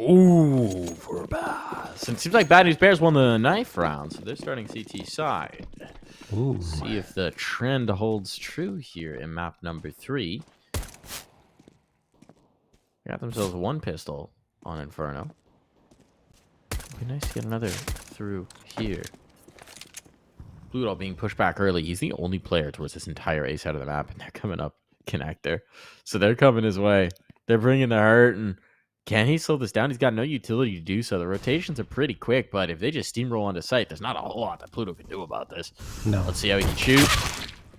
Ooh, Overpass. And it seems like Bad News Bears won the knife round, so they're starting CT side. Ooh. See if the trend holds true here in map number 3. Got themselves one pistol on Inferno. It'd be nice to get another through here. Pluto being pushed back early. He's the only player towards this entire A side of the map, and they're coming up connector. So they're coming his way. They're bringing the hurt, and can he slow this down? He's got no utility to do so. The rotations are pretty quick, but if they just steamroll onto site, there's not a whole lot that Pluto can do about this. No. Let's see how he can shoot.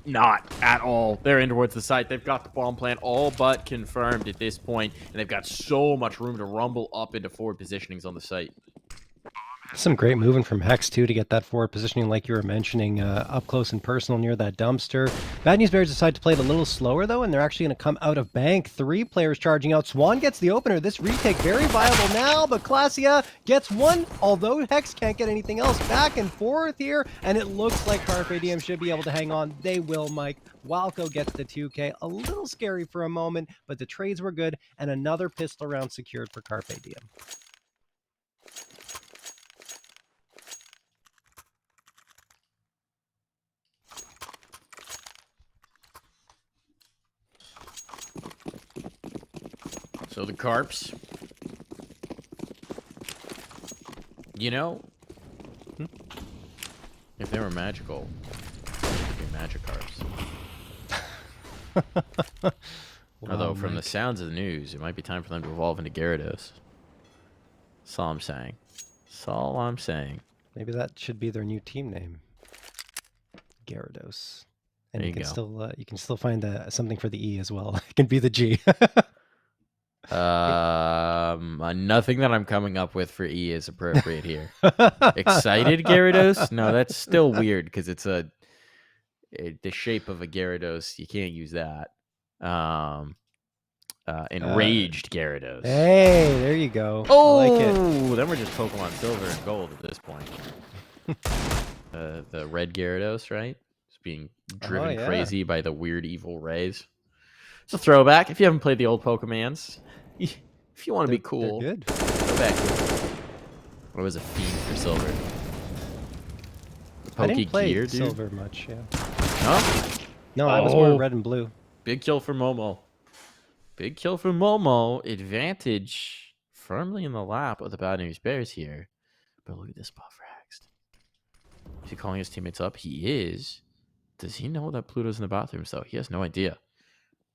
Not at all. They're in towards the site. They've got the bomb plant all but confirmed at this point, and they've got so much room to rumble up into forward positionings on the site. Some great moving from Hex, too, to get that forward positioning like you were mentioning, up close and personal near that dumpster. Bad News Bears decide to play it a little slower, though, and they're actually going to come out of bank. 3 players charging out. Swan gets the opener. This retake very viable now, but Clasia gets one, although Hex can't get anything else. Back and forth here, and it looks like Carpe Diem should be able to hang on. They will, Mike. Walco gets the 2K. A little scary for a moment, but the trades were good, and another pistol round secured for Carpe Diem. So the Carps, you know, if they were magical, they'd be magic Carps. Although from the sounds of the news, it might be time for them to evolve into Gyarados. That's all I'm saying. That's all I'm saying. Maybe that should be their new team name, Gyarados. And There you can go. still find something for the E as well. It can be the G. Nothing that I'm coming up with for E is appropriate here. Excited Gyarados? No, that's still weird because it's the shape of a Gyarados. You can't use that. Enraged Gyarados. Hey, there you go. Oh, I like it. Then we're just Pokemon Silver and Gold at this point. The red Gyarados, right? It's being driven crazy by the weird evil rays. It's a throwback. If you haven't played the old Pokemans, if you want to be cool, they're good. Go back to what was a fiend for Silver? I didn't play Gear, Silver much, yeah. No? No, I was more red and blue. Big kill for Momo. Big kill for Momo. Advantage firmly in the lap of the Bad News Bears here. But look at this spot for Hext. Is he calling his teammates up? He is. Does he know that Pluto's in the bathrooms, though? He has no idea.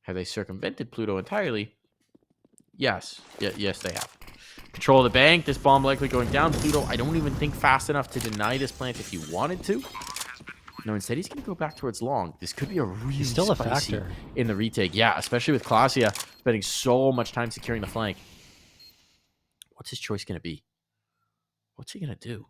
Have they circumvented Pluto entirely? Yes. Yes, they have. Control of the bank. This bomb likely going down. Pluto, I don't even think fast enough to deny this plant if he wanted to. No, instead he's going to go back towards long. This could be a really still a spicy factor in the retake. Yeah, especially with Clasia spending so much time securing the flank. What's his choice going to be? What's he going to do?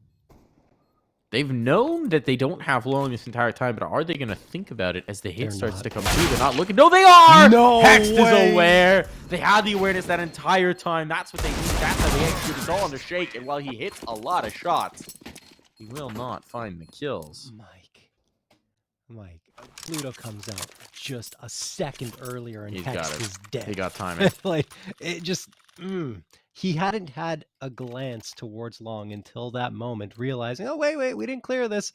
They've known that they don't have long this entire time, but are they going to think about it as the hit starts to come through? They're not looking. No, they are! No Hext way. is aware. They had the awareness that entire time. That's what they need. That's how they execute. It's all under shake. And while he hits a lot of shots, he will not find the kills. Mike, Pluto comes out just a second earlier and He's Hex got it. is dead. He got timing. Like, it just... He hadn't had a glance towards long until that moment, realizing, oh, wait, we didn't clear this.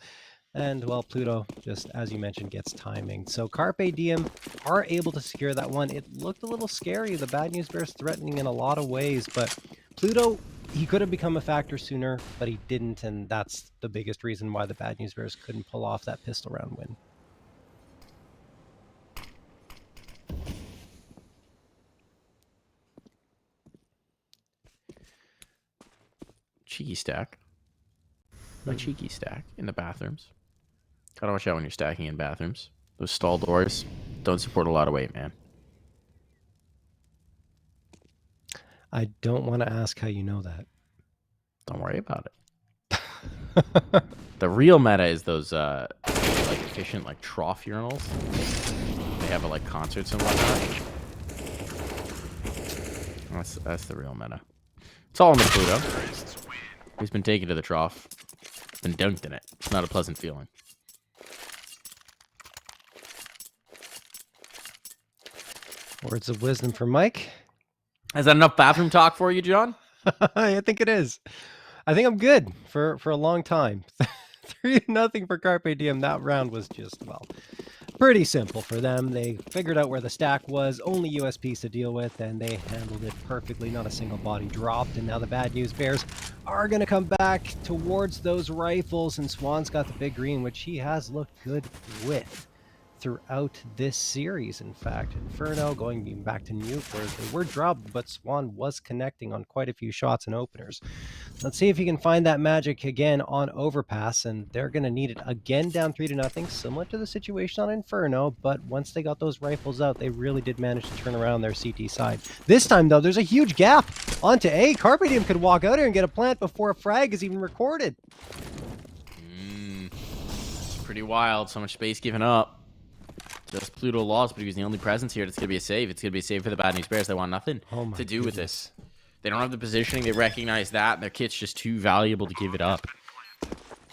And, well, Pluto, just as you mentioned, gets timing. So Carpe Diem are able to secure that one. It looked a little scary. The Bad News Bears threatening in a lot of ways, but Pluto, he could have become a factor sooner, but he didn't, and that's the biggest reason why the Bad News Bears couldn't pull off that pistol round win. Cheeky stack. My cheeky stack in the bathrooms. Gotta watch out when you're stacking in bathrooms. Those stall doors don't support a lot of weight, man. I don't want to ask how you know that. Don't worry about it. The real meta is those like efficient like trough urinals. They have like concerts and whatnot. That's the real meta. It's all in the Pluto. He's been taken to the trough, been dunked in it. It's not a pleasant feeling. Words of wisdom from Mike. Is that enough bathroom talk for you, John? I think it is. I think I'm good for a long time. 3-0 for Carpe Diem. That round was just, well, pretty simple for them. They figured out where the stack was, only USPs to deal with, and they handled it perfectly. Not a single body dropped. And now the Bad News Bears are going to come back towards those rifles, and Swan's got the big green, which he has looked good with throughout this series. In fact, Inferno going back to nuke where they were dropped, but Swan was connecting on quite a few shots and openers. Let's see if he can find that magic again on Overpass, and they're going to need it again down 3-0, similar to the situation on Inferno, but once they got those rifles out, they really did manage to turn around their CT side. This time, though, there's a huge gap onto A. Carpe Diem could walk out here and get a plant before a frag is even recorded. It's pretty wild. So much space given up. Just Pluto lost, but he was the only presence here. It's going to be a save. It's going to be a save for the Bad News Bears. They want nothing to do with this. They don't have the positioning. They recognize that. Their kit's just too valuable to give it up.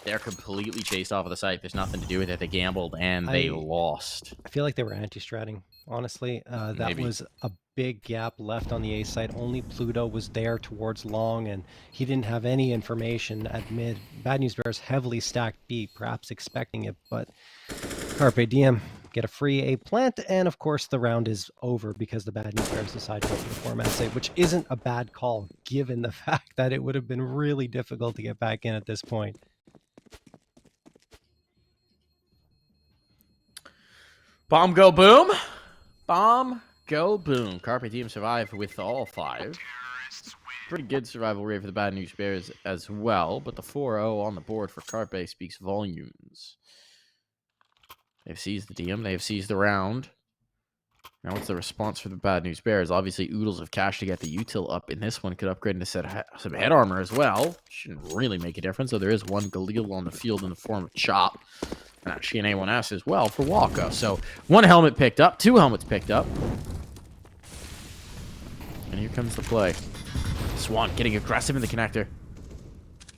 They're completely chased off of the site. There's nothing to do with it. They gambled, and they lost. I feel like they were anti-stratting, honestly. That was a big gap left on the A site. Only Pluto was there towards long, and he didn't have any information at mid. Bad News Bears heavily stacked B, perhaps expecting it, but Carpe Diem get a free A plant, and of course the round is over because the Bad News Bears decide to go for the format save, which isn't a bad call given the fact that it would have been really difficult to get back in at this point. Bomb go boom. Bomb go boom. Carpe Diem survive with all 5. Pretty good survival rate for the Bad News Bears as well, but the 4-0 on the board for Carpe speaks volumes. They've seized the Diem. They have seized the round. Now what's the response for the Bad News Bears? Obviously, Oodles of cash to get the util up in this one. Could upgrade into some head armor as well. Shouldn't really make a difference, so there is one Galil on the field in the form of Chop. And actually an A1S as well for Walko. So 1 helmet picked up, 2 helmets picked up. And here comes the play. Swan getting aggressive in the connector.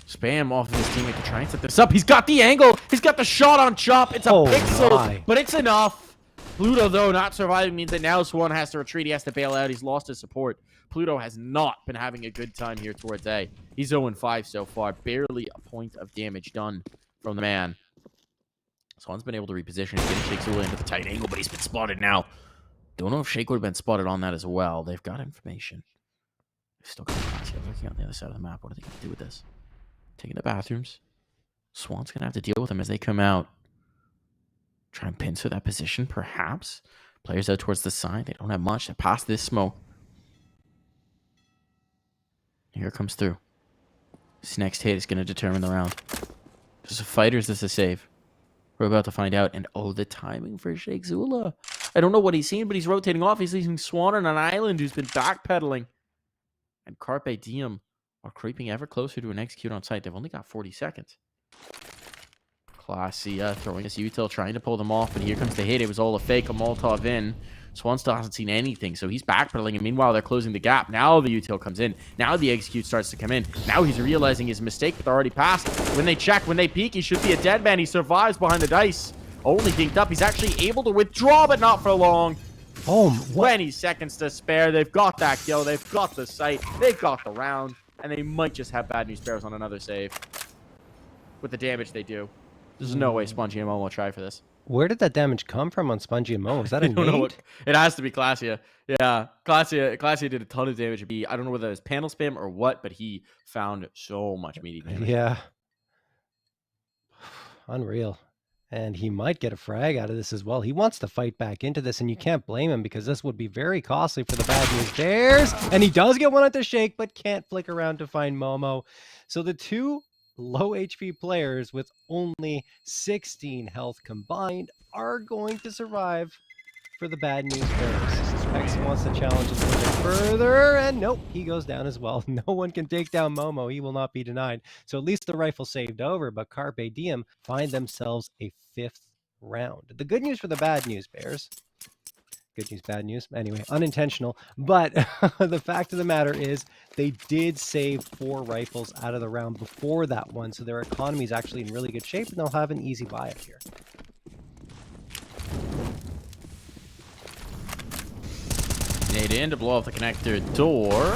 Spam off of his teammate to try and set this up. He's got the angle. He's got the shot on Chop. It's a pixel, but it's enough. Pluto, though, not surviving means that now Swan has to retreat. He has to bail out. He's lost his support. Pluto has not been having a good time here towards A. He's 0-5 so far. Barely a point of damage done from the man. Swan's been able to reposition and get Shake Zula into the tight angle, but he's been spotted now. Don't know if Shake would have been spotted on that as well. They've got information. They've still got Classy lurking on the other side of the map. What are they going to do with this? Taking the bathrooms. Swan's going to have to deal with them as they come out. Try and pincer that position, perhaps. Players out towards the side. They don't have much. They're past this smoke. Here it comes through. This next hit is going to determine the round. Is this a fight or is this a save? We're about to find out. And oh, the timing for Shake Zula. I don't know what he's seen, but he's rotating off. He's leaving Swan on an island who's been backpedaling. And Carpe Diem are creeping ever closer to an execute on site. They've only got 40 seconds. Classy throwing his util, trying to pull them off, but here comes the hit. It was all a fake, a Molotov in. Swan still hasn't seen anything, so he's backpedaling, and meanwhile, they're closing the gap. Now the util comes in. Now the execute starts to come in. Now he's realizing his mistake, but they're already past. When they check, when they peek, he should be a dead man. He survives behind the dice. Only dinked up. He's actually able to withdraw, but not for long. 20 seconds to spare. They've got that kill. They've got the site. They've got the round. And they might just have Bad News Bears on another save. With the damage they do. There's no way Spongy and Momo will try for this. Where did that damage come from on Spongy and Momo? Is that a nade? It has to be Classia. Yeah, Classia did a ton of damage. I don't know whether it was panel spam or what, but he found so much meaty damage. Yeah. Unreal. And he might get a frag out of this as well. He wants to fight back into this, and you can't blame him because this would be very costly for the Bad News Bears. And he does get one at the Shake, but can't flick around to find Momo. So the two low HP players with only 16 health combined are going to survive for the Bad News Bears. X wants to challenge a little bit further, and nope, he goes down as well. No one can take down Momo. He will not be denied. So at least the rifle saved over, but Carpe Diem find themselves a 5th round. The good news for the Bad News Bears, good news, bad news, anyway, unintentional, but the fact of the matter is they did save 4 rifles out of the round before that one, so their economy is actually in really good shape, and they'll have an easy buy up here. Nade in to blow off the connector door.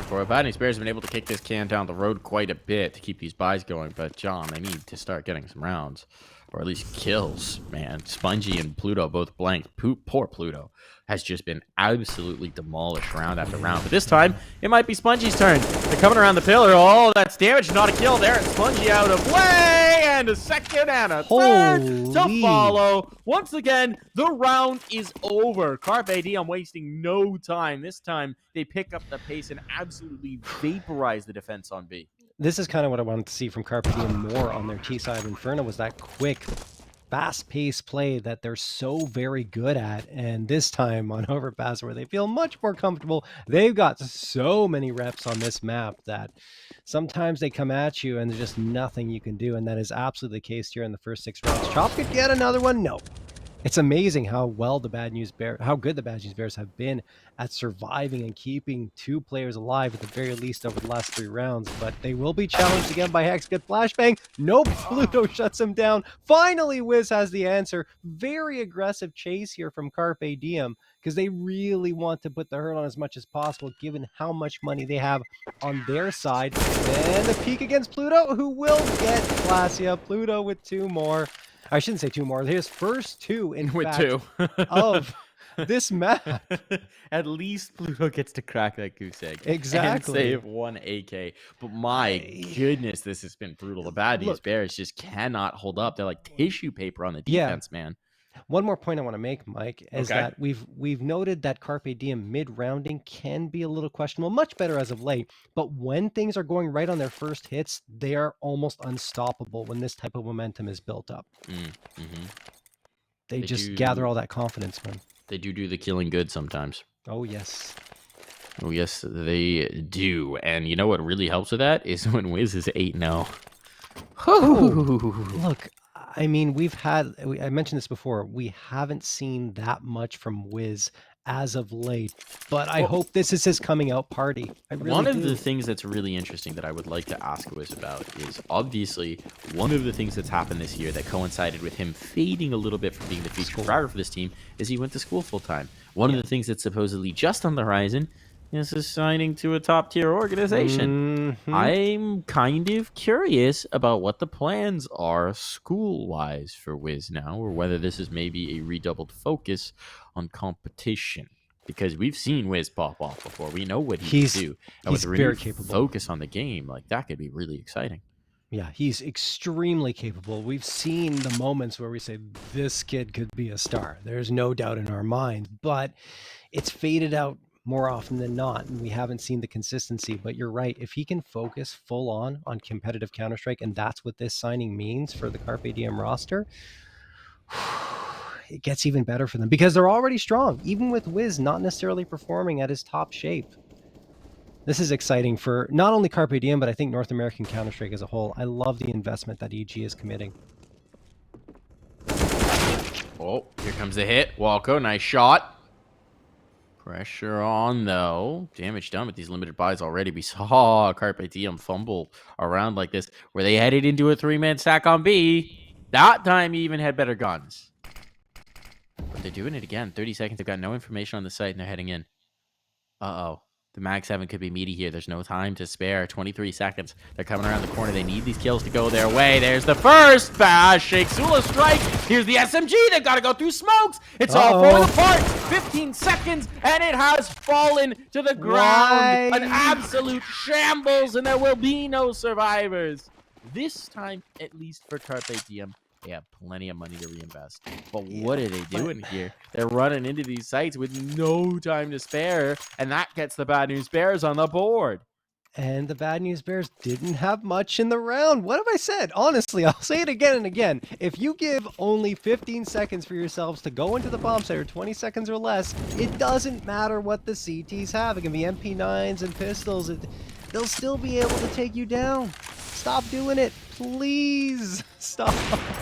for it. Bad News Bears have been able to kick this can down the road quite a bit to keep these buys going, but John, they need to start getting some rounds, or at least kills, man. Spongy and Pluto both blanked. Poor Pluto has just been absolutely demolished round after round, but this time, it might be Spongy's turn. They're coming around the pillar. Oh, that's damage, not a kill there. Spongy out of play, and a second and a third to follow. Once again, the round is over. Carpe Diem wasting no time. This time, they pick up the pace and absolutely vaporize the defense on B. This is kind of what I wanted to see from Carpe Diem more on their T side. Inferno was that quick, fast-paced play that they're so very good at. And this time on Overpass, where they feel much more comfortable, they've got so many reps on this map that sometimes they come at you and there's just nothing you can do. And that is absolutely the case here in the first 6 rounds. Chop could get another one. No. It's amazing how good the Bad News Bears have been at surviving and keeping 2 players alive at the very least over the last 3 rounds. But they will be challenged again by Hex. Good flashbang. Nope. Pluto shuts him down. Finally, Wiz has the answer. Very aggressive chase here from Carpe Diem because they really want to put the hurt on as much as possible given how much money they have on their side. Then the peek against Pluto, who will get Glacia. Pluto with 2 more. I shouldn't say 2 more. His first 2, in with fact, 2 of this map. At least Pluto gets to crack that goose egg. Exactly. And save 1 AK. But my goodness, this has been brutal. The Bad News Bears just cannot hold up. They're like tissue paper on the defense, man. One more point I want to make, Mike, is that we've noted that Carpe Diem mid-rounding can be a little questionable, much better as of late. But when things are going right on their first hits, they are almost unstoppable when this type of momentum is built up. They just gather all that confidence, man. They do the killing good sometimes. Oh, yes. Oh, yes, they do. And you know what really helps with that is when Wiz is 8-0. Look, I mean, I mentioned this before, we haven't seen that much from Wiz as of late, but I hope this is his coming out party. One of the things that's really interesting that I would like to ask Wiz about is obviously one of the things that's happened this year that coincided with him fading a little bit from being the featured driver for this team is he went to school full time. One of the things that's supposedly just on the horizon is a signing to a top-tier organization. I'm kind of curious about what the plans are school-wise for Wiz now, or whether this is maybe a redoubled focus on competition. Because we've seen Wiz pop off before. We know what he can do. And with a renewed focus on the game, like that could be really exciting. Yeah, he's extremely capable. We've seen the moments where we say, this kid could be a star. There's no doubt in our minds. But it's faded out more often than not, and we haven't seen the consistency. But you're right, if he can focus full on competitive Counter-Strike, and that's what this signing means for the Carpe Diem roster, it gets even better for them because they're already strong, even with Wiz not necessarily performing at his top shape. This is exciting for not only Carpe Diem, but I think North American Counter-Strike as a whole. I love the investment that EG is committing. Oh, here comes the hit. Walko, nice shot. Pressure on, though. Damage done with these limited buys already. We saw Carpe Diem fumble around like this, where they headed into a 3-man stack on B. That time, he even had better guns. But they're doing it again. 30 seconds. They've got no information on the site, and they're heading in. Uh-oh. The Mag 7 could be meaty here. There's no time to spare. 23 seconds. They're coming around the corner. They need these kills to go their way. There's the first bash. Shake Sula strike. Here's the SMG. They've got to go through smokes. It's all falling apart. 15 seconds, and it has fallen to the ground. An absolute shambles, and there will be no survivors. This time, at least for Carpe Diem, they have plenty of money to reinvest. But what are they doing here? They're running into these sites with no time to spare, and that gets the Bad News Bears on the board. And the Bad News Bears didn't have much in the round. What have I said? Honestly, I'll say it again and again. If you give only 15 seconds for yourselves to go into the bomb site, or 20 seconds or less, it doesn't matter what the CTs have. It can be MP9s and pistols. They'll still be able to take you down. Stop doing it. Please stop.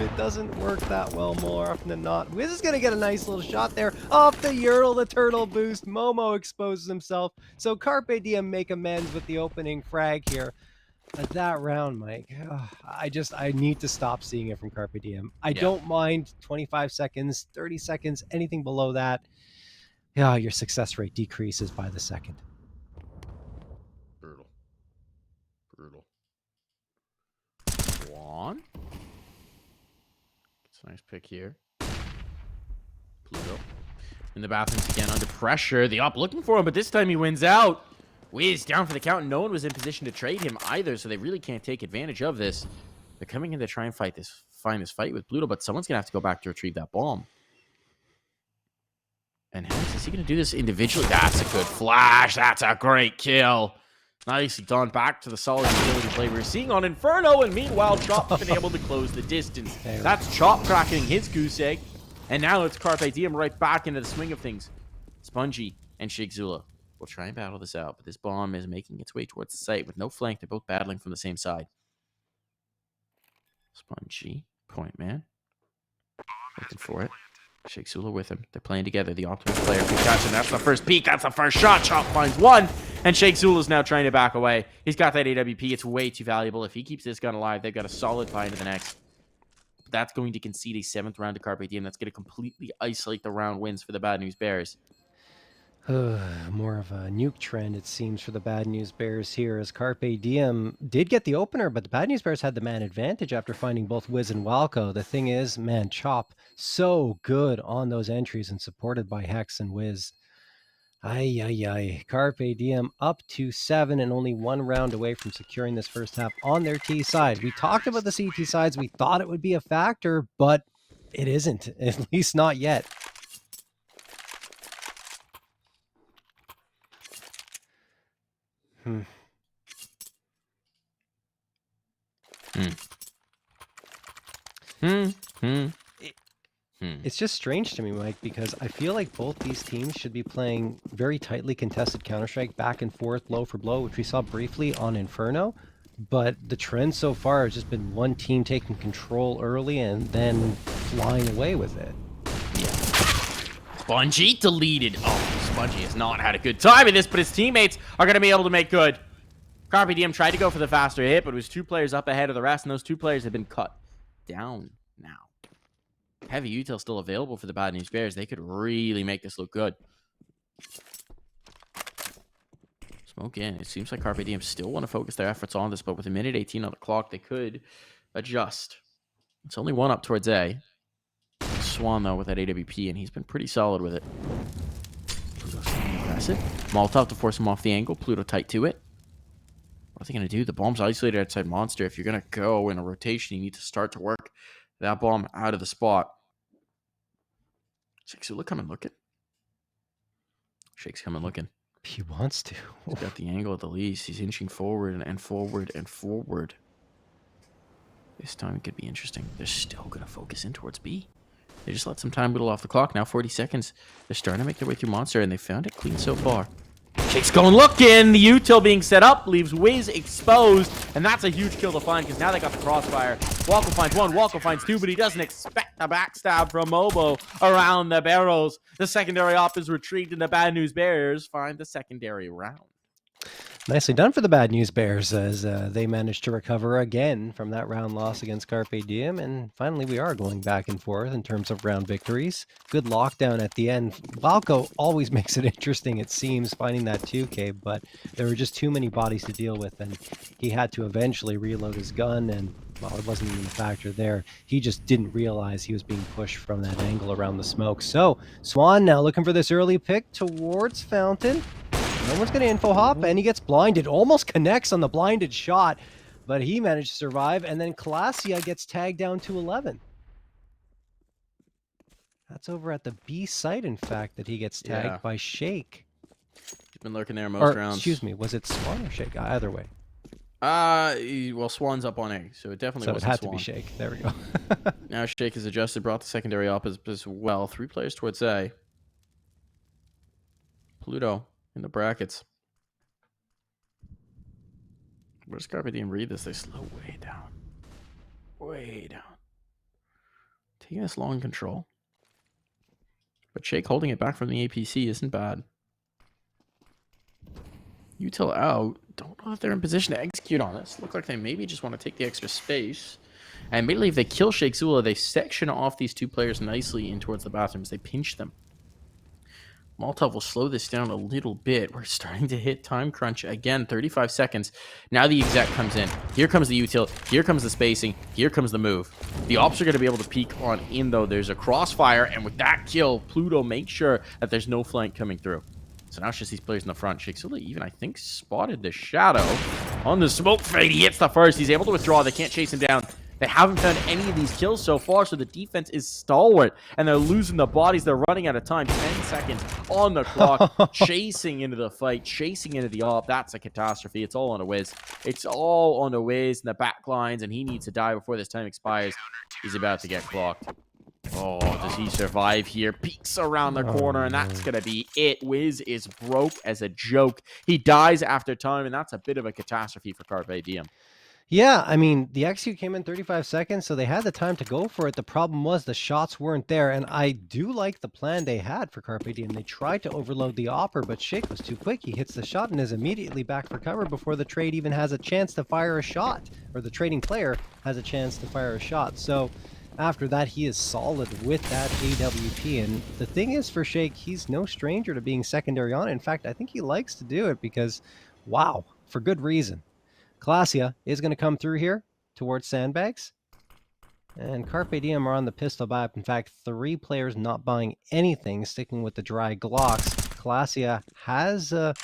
It doesn't work that well more often than not. Wiz is going to get a nice little shot there off the Yertle, the turtle boost. Momo exposes himself. So Carpe Diem make amends with the opening frag here. But that round, Mike, I need to stop seeing it from Carpe Diem. I don't mind 25 seconds, 30 seconds, anything below that. Yeah, your success rate decreases by the second. It's a nice pick here. Pluto in the bathrooms again under pressure. The op looking for him, but this time he wins out. Wiz down for the count. No one was in position to trade him either, so they really can't take advantage of this. They're coming in to try and find this fight with Pluto, but someone's going to have to go back to retrieve that bomb. And Hex, is he going to do this individually? That's a good flash. That's a great kill. Nicely done. Back to the solid utility play we're seeing on Inferno, and meanwhile, Chop's been able to close the distance. That's Chop cracking his goose egg. And now it's Carpe Diem right back into the swing of things. Spongy and Shigzula will try and battle this out, but this bomb is making its way towards the site with no flank. They're both battling from the same side. Spongy, point man. Looking for it. Shigzula with him. They're playing together. The optimus player can catch it. That's the first peek. That's the first shot. Chop finds one. And Shigzula's now trying to back away. He's got that AWP. It's way too valuable. If he keeps this gun alive, they've got a solid fight into the next. That's going to concede a 7th round to Carpe Diem. That's going to completely isolate the round wins for the Bad News Bears. More of a nuke trend, it seems, for the Bad News Bears here, as Carpe Diem did get the opener, but the Bad News Bears had the man advantage after finding both Wiz and Walco. The thing is, man, Chop, so good on those entries and supported by Hex and Wiz. Ay. Carpe Diem up to 7 and only 1 round away from securing this first half on their T side. We talked about the CT sides. We thought it would be a factor, but it isn't, at least not yet. It's just strange to me, Mike, because I feel like both these teams should be playing very tightly contested Counter-Strike, back and forth, blow for blow, which we saw briefly on Inferno. But the trend so far has just been one team taking control early and then flying away with it. Yeah. Spongy deleted. Oh, Spongy has not had a good time in this, but his teammates are going to be able to make good. Carpe Diem tried to go for the faster hit, but it was 2 players up ahead of the rest, and those 2 players have been cut down now. Heavy util still available for the Bad News Bears. They could really make this look good. Smoke in. It seems like Carpe Diem still want to focus their efforts on this, but with a minute 18 on the clock, they could adjust. It's only 1 up towards A. Swan, though, with that AWP, and he's been pretty solid with it. Pluto's aggressive. Molotov to force him off the angle. Pluto tight to it. What are they going to do? The bomb's isolated outside Monster. If you're going to go in a rotation, you need to start to work that bomb out of the spot. Shigzula coming looking. Shake's coming looking. He wants to. He's got the angle at the least. He's inching forward and forward and forward. This time it could be interesting. They're still going to focus in towards B. They just let some time whittle off the clock. Now 40 seconds. They're starting to make their way through Monster, and they found it clean so far. Shake's going looking. The util being set up leaves Wiz exposed, and that's a huge kill to find because now they got the crossfire. Walco finds 1, Walco finds 2, but he doesn't expect a backstab from Mobo around the barrels. The secondary op is retrieved, and the Bad News Bears find the secondary round. Nicely done for the Bad News Bears, as they managed to recover again from that round loss against Carpe Diem. And finally, we are going back and forth in terms of round victories. Good lockdown at the end. Walco always makes it interesting, it seems, finding that 2K, but there were just too many bodies to deal with, and he had to eventually reload his gun, and, well, it wasn't even a factor there. He just didn't realize he was being pushed from that angle around the smoke. So, Swan now looking for this early pick towards Fountain. No one's going to info hop, and he gets blinded. Almost connects on the blinded shot, but he managed to survive, and then Classia gets tagged down to 11. That's over at the B site, in fact, that he gets tagged by Shake. He's been lurking there most rounds. Excuse me, was it Swan or Shake? Either way. Well, Swan's up on A, so it definitely wasn't had Swan. To be Shake. There we go. Now Shake is adjusted, brought the secondary up as well. 3 players towards A. Pluto in the brackets. Where does Carpe Diem read this? They slow way down. Way down. Taking this long control. But Shake holding it back from the APC isn't bad. Util out. Don't know if they're in position to execute on this. Look like they maybe just want to take the extra space. And immediately if they kill Shigzula, they section off these 2 players nicely in towards the bathrooms. They pinch them. Molotov will slow this down a little bit. We're starting to hit time crunch again. 35 seconds. Now the exec comes in. Here comes the util. Here comes the spacing. Here comes the move. The ops are going to be able to peek on in, though. There's a crossfire, and with that kill, Pluto makes sure that there's no flank coming through. So now it's just these players in the front. Shakesula even, I think, spotted the shadow on the smoke fade. He hits the first. He's able to withdraw. They can't chase him down. They haven't found any of these kills so far, so the defense is stalwart, and they're losing the bodies. They're running out of time. 10 seconds on the clock, chasing into the fight, chasing into the op. That's a catastrophe. It's all on a whiz. It's all on a whiz in the back lines, and he needs to die before this time expires. He's about to get clocked. Oh, does he survive here? Peeks around the corner, and that's going to be it. Wiz is broke as a joke. He dies after time, and that's a bit of a catastrophe for Carpe Diem. Yeah, I mean, the execute came in 35 seconds, so they had the time to go for it. The problem was the shots weren't there, and I do like the plan they had for Carpe Diem. They tried to overload the opper, but Shake was too quick. He hits the shot and is immediately back for cover before the trade even has a chance to fire a shot, or the trading player has a chance to fire a shot. So after that, he is solid with that AWP, and the thing is for Shake, he's no stranger to being secondary on it. In fact, I think he likes to do it because, wow, for good reason. Classia is going to come through here towards Sandbags. And Carpe Diem are on the pistol map. In fact, 3 players not buying anything, sticking with the dry Glocks. Classia has the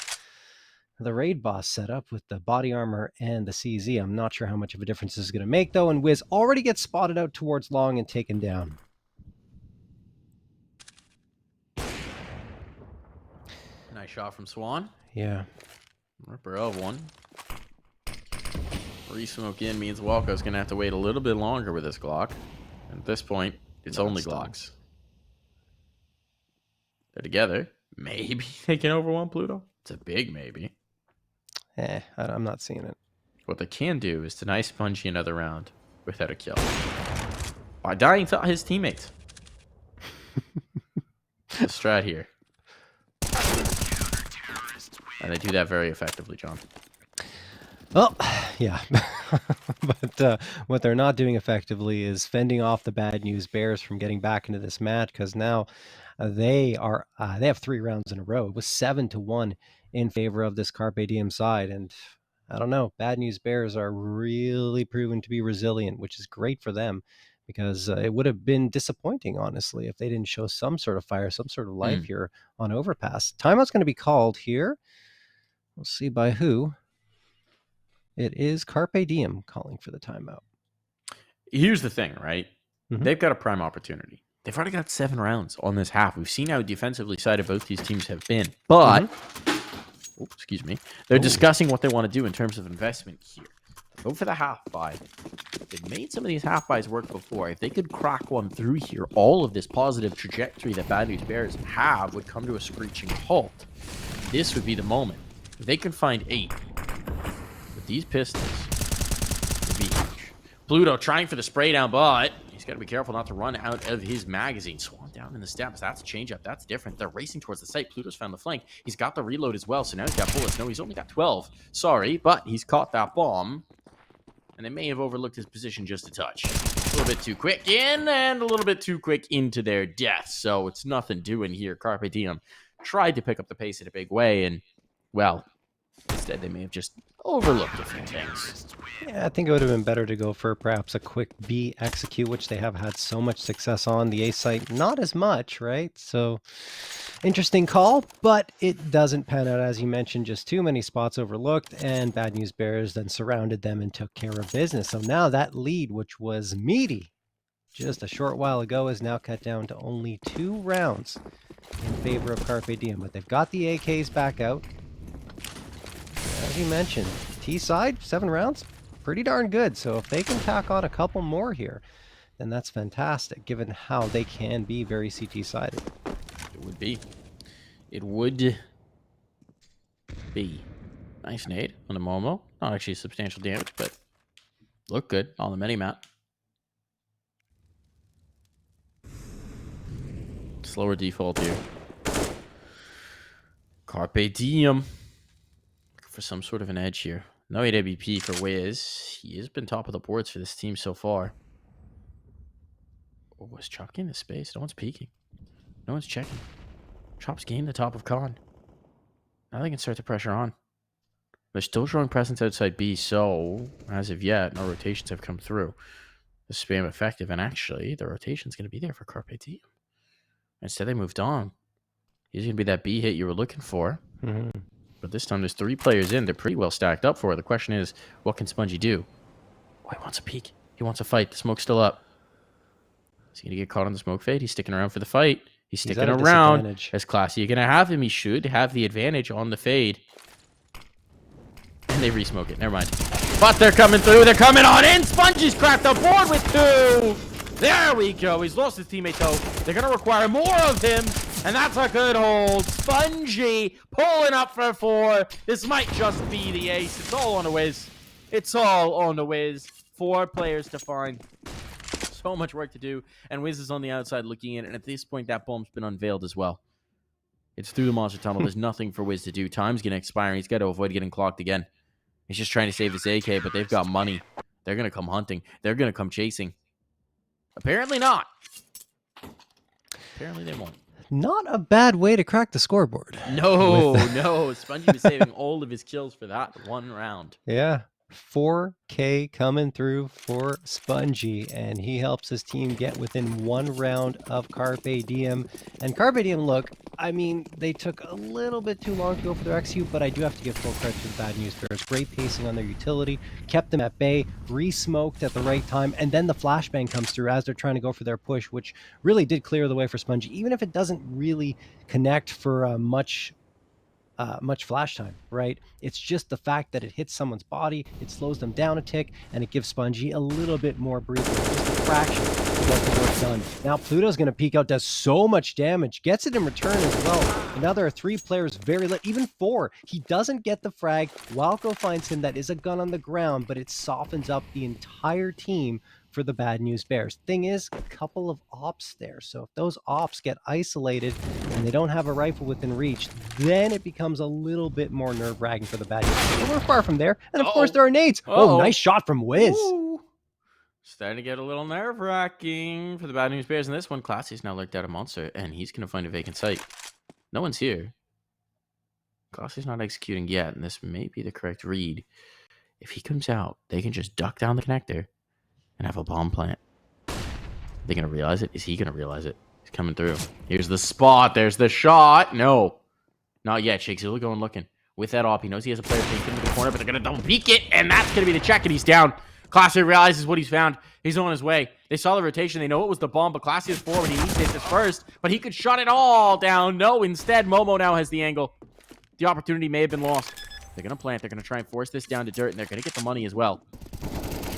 raid boss set up with the body armor and the CZ. I'm not sure how much of a difference this is going to make, though. And Wiz already gets spotted out towards long and taken down. Nice shot from Swan. Yeah. Ripper of one. Re-smoke in means Walko's going to have to wait a little bit longer with this Glock. And at this point, it's only Glocks. They're together. Maybe they can overwhelm Pluto. It's a big maybe. I'm not seeing it. What they can do is to nice spongy another round without a kill. By dying to his teammates. The strat here. And they do that very effectively, John. Well, yeah. But what they're not doing effectively is fending off the bad news bears from getting back into this match, because now they have 3 rounds in a row. It was 7-1 in favor of this Carpe Diem side, and I don't know, bad news bears are really proven to be resilient, which is great for them, because it would have been disappointing, honestly, if they didn't show some sort of fire, some sort of life here on Overpass. Timeout's going to be called here. We'll see by who. It is Carpe Diem calling for the timeout. Here's the thing, right? They've got a prime opportunity. They've already got 7 rounds on this half. We've seen how defensively sided both these teams have been. But, excuse me, they're discussing what they want to do in terms of investment here. Go for the half buy. They've made some of these half buys work before. If they could crack one through here, all of this positive trajectory that Bad News Bears have would come to a screeching halt. This would be the moment. If they can find 8 with these pistols, would be huge. Pluto trying for the spray down, but he's got to be careful not to run out of his magazine. Swan down in the steps. That's a change up. That's different. They're racing towards the site. Pluto's found the flank. He's got the reload as well, so now he's got bullets. No, he's only got 12. Sorry, but he's caught that bomb. And they may have overlooked his position just a touch. A little bit too quick in, and a little bit too quick into their death. So it's nothing doing here. Carpe Diem tried to pick up the pace in a big way, and, well, instead they may have just overlooked a few things. Yeah, I think it would have been better to go for perhaps a quick B execute, which they have had so much success on. The A site, not as much, right? So, interesting call, but it doesn't pan out, as you mentioned, just too many spots overlooked, and Bad News Bears then surrounded them and took care of business. So now that lead, which was meaty just a short while ago, is now cut down to only 2 rounds in favor of Carpe Diem. But they've got the AKs back out. As you mentioned, T side, 7 rounds, pretty darn good. So if they can tack on a couple more here, then that's fantastic, given how they can be very CT-sided. It would be. It would be. Nice nade on the Momo. Not actually substantial damage, but look good on the mini-map. Slower default here. Carpe Diem. For some sort of an edge here. No AWP for Wiz. He has been top of the boards for this team so far. Oh, was chucking the space. No one's peeking. No one's checking. Chops gained the top of Con. Now they can start the pressure on. They're still showing presence outside B, so as of yet, no rotations have come through. The spam effective, and actually, the rotation's going to be there for Carpe Diem. Instead, they moved on. He's going to be that B hit you were looking for. Mm-hmm. But this time, there's 3 players in. They're pretty well stacked up for it. The question is, what can Spongy do? Oh, he wants a peek. He wants a fight. The smoke's still up. Is he going to get caught on the smoke fade? He's sticking around for the fight. He's sticking around. As Classy, you're going to have him. He should have the advantage on the fade. And they re-smoke it. Never mind. But they're coming through. They're coming on in. Spongy's cracked the board with 2. There we go. He's lost his teammate, though. They're going to require more of him. And that's a good hold. Spongy pulling up for 4. This might just be the ace. It's all on the whiz. It's all on the whiz. 4 players to find. So much work to do. And Wiz is on the outside looking in. And at this point, that bomb's been unveiled as well. It's through the monster tunnel. There's nothing for Wiz to do. Time's going to expire. He's got to avoid getting clocked again. He's just trying to save his AK, but they've got money. They're going to come hunting. They're going to come chasing. Apparently not. Apparently they won't. Not a bad way to crack the scoreboard. No. Spongy was saving all of his kills for that one round. Yeah. 4K coming through for Spongy, and he helps his team get within 1 round of Carpe Diem. And Carpe Diem, look, I mean, they took a little bit too long to go for their execute, but I do have to give full credit to the Bad News Bears. Great pacing on their utility, kept them at bay, re-smoked at the right time, and then the flashbang comes through as they're trying to go for their push, which really did clear the way for Spongy, even if it doesn't really connect for much flash time, right? It's just the fact that it hits someone's body, it slows them down a tick, and it gives Spongy a little bit more breathing, just a fraction to get the work done. Now Pluto's going to peek out, does so much damage, gets it in return as well. And now there are 3 players very late, even 4. He doesn't get the frag. Wildco finds him. That is a gun on the ground, but it softens up the entire team for the Bad News Bears. Thing is, a couple of ops there. So if those ops get isolated and they don't have a rifle within reach, then it becomes a little bit more nerve-wracking for the Bad News Bears. We're far from there. And of course there are nades. Oh, nice shot from Wiz. Ooh. Starting to get a little nerve-wracking for the Bad News Bears in this one. Classy's now lurked out a monster, and he's going to find a vacant site. No one's here. Classy's not executing yet, and this may be the correct read. If he comes out, they can just duck down the connector and have a bomb plant. They going to realize it? Is he going to realize it? He's coming through. Here's the spot. There's the shot. No. Not yet. Shakes. He'll go and looking. With that op, he knows he has a player peeked into the corner, but they're going to double peek it, and that's going to be the check, and he's down. Classy realizes what he's found. He's on his way. They saw the rotation. They know it was the bomb, but Classy is forward. He needs to hit this first, but he could shut it all down. No, instead, Momo now has the angle. The opportunity may have been lost. They're going to plant. They're going to try and force this down to dirt, and they're going to get the money as well.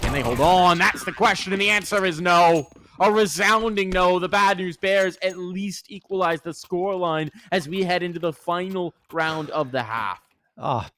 Can they hold on? That's the question, and the answer is no. A resounding no. The Bad News Bears at least equalize the scoreline as we head into the final round of the half.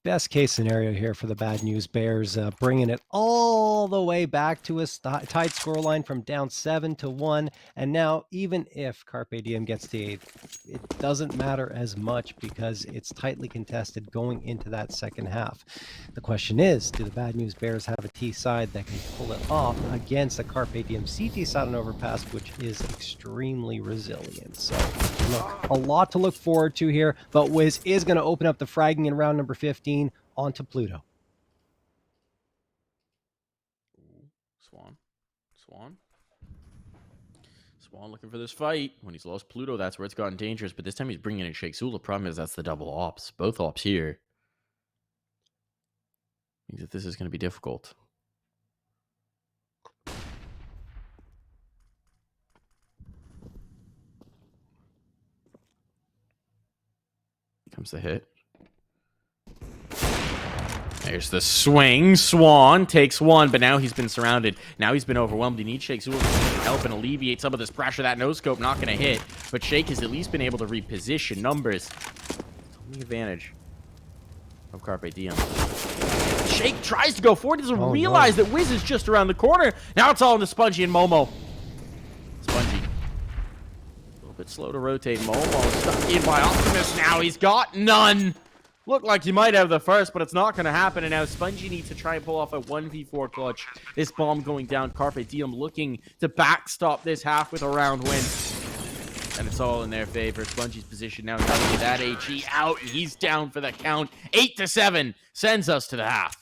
Best case scenario here for the Bad News Bears, bringing it all the way back to a tied scoreline from down 7-1. And now, even if Carpe Diem gets the 8th, it doesn't matter as much because it's tightly contested going into that second half. The question is, do the Bad News Bears have a T side that can pull it off against a Carpe Diem CT side on Overpass, which is extremely resilient? So, look, a lot to look forward to here, but Wiz is going to open up the fragging in round number 15 onto Pluto. Swan looking for this fight. When he's lost Pluto, that's where it's gotten dangerous. But this time he's bringing in Shake Sul. The problem is that's the double ops. Both ops here. Means that this is going to be difficult. Here comes the hit. There's the swing. Swan takes one, but now he's been surrounded. Now he's been overwhelmed. He needs Shake Sul to help and alleviate some of this pressure. That no-scope not going to hit, but Shake has at least been able to reposition numbers. It's on the advantage of Carpe Diem. Shake tries to go forward. Doesn't realize that Wiz is just around the corner. Now it's all in the Spongy and Momo. Spongy. A little bit slow to rotate. Momo stuck in by Optimus now. He's got none. Looked like he might have the first, but it's not going to happen. And now Spongy needs to try and pull off a 1v4 clutch. This bomb going down. Carpe Diem looking to backstop this half with a round win. And it's all in their favor. Spongey's position now. That HE out. And he's down for the count. 8-7 sends us to the half.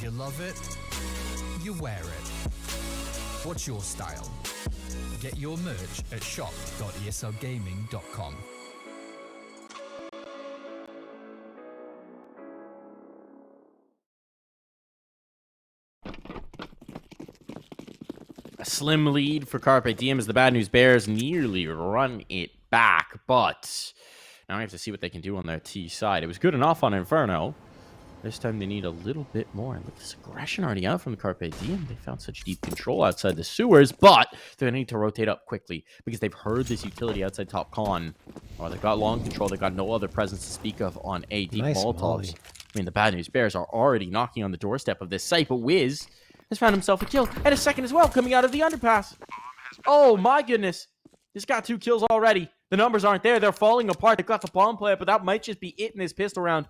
You love it, you wear it. What's your style? Get your merch at shop.eslgaming.com. A slim lead for Carpe Diem as the Bad News Bears nearly run it back, but now we have to see what they can do on their T side. It was good enough on Inferno. This time they need a little bit more. And look at this aggression already out from the Carpe Diem. They found such deep control outside the sewers, but they're going to need to rotate up quickly because they've heard this utility outside top con. Oh, they've got long control. They've got no other presence to speak of on A. Deep Nice Molotovs. molly. I mean, the Bad News Bears are already knocking on the doorstep of this site, but Wiz has found himself a kill and a second as well coming out of the underpass. Oh, my goodness. He's got 2 kills already. The numbers aren't there. They're falling apart. They've got the bomb player, but that might just be it in this pistol round.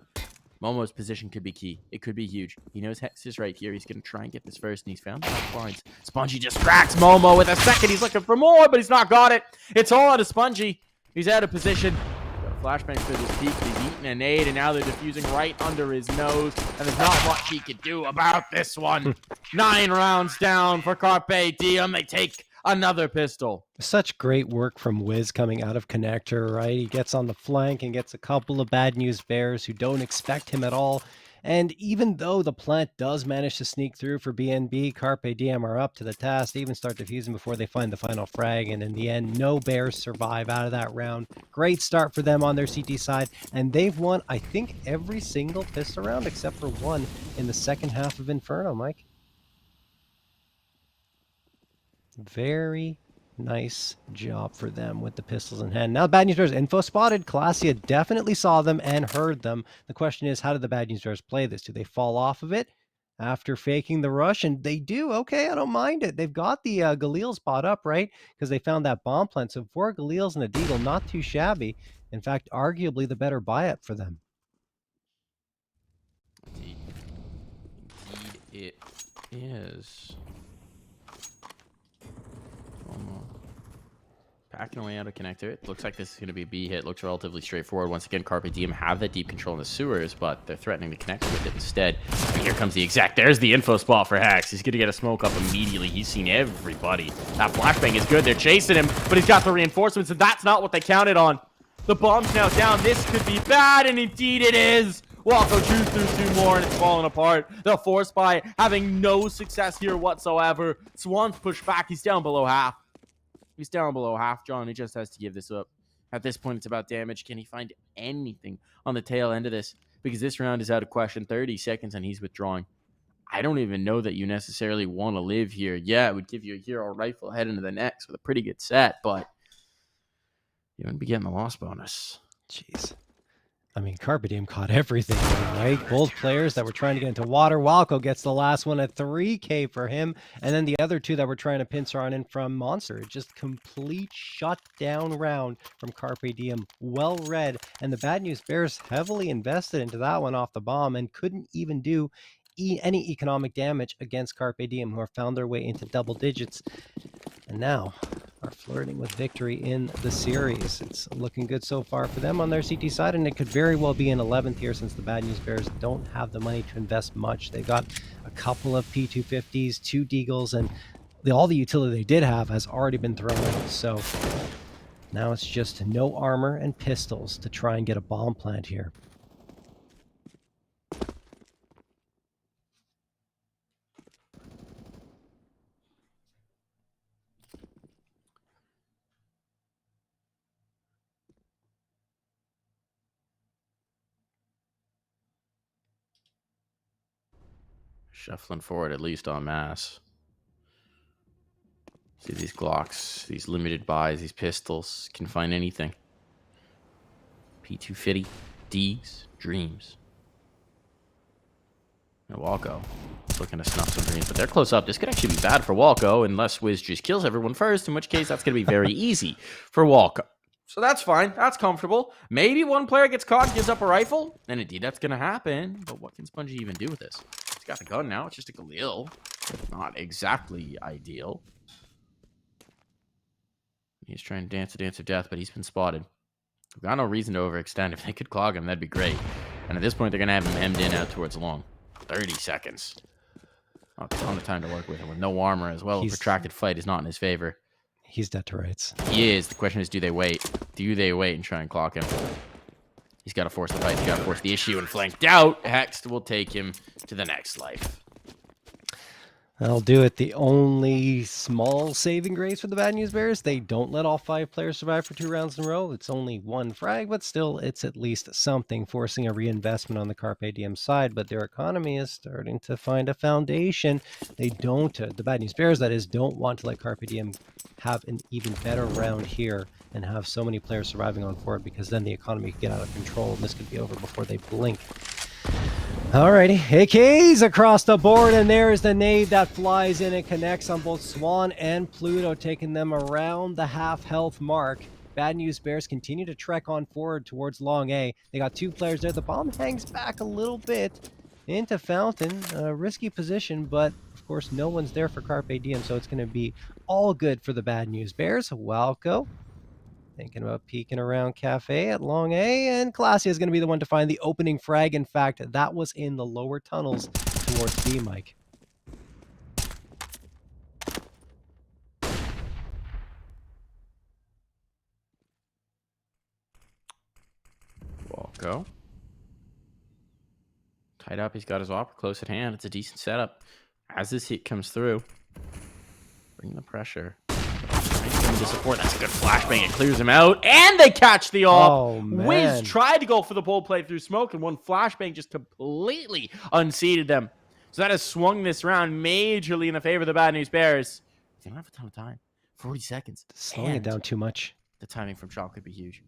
Momo's position could be key. It could be huge. He knows Hex is right here. He's going to try and get this first, and he's found the blinds. Spongy just cracks Momo with a second. He's looking for more, but he's not got it. It's all out of Spongy. He's out of position. Got a flashbang for this peak. He's eaten a nade, and now they're defusing right under his nose, and there's not much he could do about this one. 9 rounds down for Carpe Diem. They take another pistol. Such great work from Wiz coming out of connector, right? He gets on the flank and gets a couple of Bad News Bears who don't expect him at all. And even though the plant does manage to sneak through for BNB, Carpe Diem are up to the task. They even start defusing before they find the final frag. And in the end, no Bears survive out of that round. Great start for them on their CT side. And they've won, I think, every single pistol round except for one in the second half of Inferno, Mike. Very nice job for them with the pistols in hand. Now, Bad News Bears info spotted. Classia definitely saw them and heard them. The question is, how did the Bad News Bears play this? Do they fall off of it after faking the rush? And they do. Okay, I don't mind it. They've got the Galil spot up, right? Because they found that bomb plant. So 4 Galils and a Deagle, not too shabby. In fact, arguably the better buy-up for them. Indeed it is. Packing away out of connector. It looks like this is going to be a B hit. Looks relatively straightforward. Once again, Carpe Diem have that deep control in the sewers, but they're threatening the connector with it instead. And here comes the exact. There's the info spot for Hex. He's going to get a smoke up immediately. He's seen everybody. That flashbang is good. They're chasing him, but he's got the reinforcements, and that's not what they counted on. The bomb's now down. This could be bad, and indeed it is. Walko chews through 2 more, and it's falling apart. The force buy having no success here whatsoever. Swan's pushed back. He's down below half. He's down below half, John. He just has to give this up. At this point, it's about damage. Can he find anything on the tail end of this? Because this round is out of question. 30 seconds, and he's withdrawing. I don't even know that you necessarily want to live here. Yeah, it would give you a hero rifle head into the next with a pretty good set, but you wouldn't be getting the loss bonus. Jeez. I mean, Carpe Diem caught everything, right? Both players that were trying to get into water. Walko gets the last one at 3K for him. And then the other 2 that were trying to pincer on in from Monster. Just complete shutdown round from Carpe Diem. Well read. And the Bad News Bears heavily invested into that one off the bomb and couldn't even do any economic damage against Carpe Diem, who have found their way into double digits. And now are flirting with victory in the series. It's looking good so far for them on their CT side, and it could very well be an 11th here since the Bad News Bears don't have the money to invest much. They got a couple of P250s, 2 Deagles, and all the utility they did have has already been thrown out. So now it's just no armor and pistols to try and get a bomb plant here. Shuffling forward at least en masse. See these Glocks, these limited buys, these pistols. Can find anything. P250, D's, Dreams. And Walko looking to snuff some dreams, but they're close up. This could actually be bad for Walko unless Wiz just kills everyone first, in which case that's going to be very easy for Walko. So that's fine. That's comfortable. Maybe one player gets caught and gives up a rifle, and indeed that's going to happen. But what can Spongy even do with this? He's got the gun now. It's just a Galil. Not exactly ideal. He's trying to dance the dance of death, but he's been spotted. We've got no reason to overextend. If they could clog him, that'd be great. And at this point, they're going to have him hemmed in out towards long. 30 seconds. Oh, a ton of time to work with him with no armor as well. A protracted fight is not in his favor. He's dead to rights. He is. The question is, do they wait? Do they wait and try and clock him? He's got to force the fight. He's got to force the issue and flanked out. Hex will take him to the next life. That'll do it. The only small saving grace for the Bad News Bears, they don't let all 5 players survive for 2 rounds in a row. It's only 1 frag, but still, it's at least something, forcing a reinvestment on the Carpe Diem side. But their economy is starting to find a foundation. They don't, the Bad News Bears, that is, don't want to let Carpe Diem have an even better round here and have so many players surviving on 4, because then the economy could get out of control and this could be over before they blink. Alrighty, AKs across the board, and there's the nade that flies in and connects on both Swan and Pluto, taking them around the half health mark. Bad News Bears continue to trek on forward towards Long A. They got 2 players there. The bomb hangs back a little bit into Fountain. A risky position, but of course no one's there for Carpe Diem, so it's going to be all good for the Bad News Bears. Walco thinking about peeking around Cafe at Long A, and Classy is going to be the one to find the opening frag. In fact, that was in the lower tunnels towards B, Mike. Walko. Tied up. He's got his opera close at hand. It's a decent setup. As this hit comes through, bring the pressure. To support. That's a good flashbang. It clears him out, and they catch the op. Oh, man. Wiz tried to go for the bull play through smoke, and one flashbang just completely unseated them. So that has swung this round majorly in the favor of the Bad News Bears. They don't have a ton of time. 40 seconds. Slowing it down too much. The timing from Chop could be huge.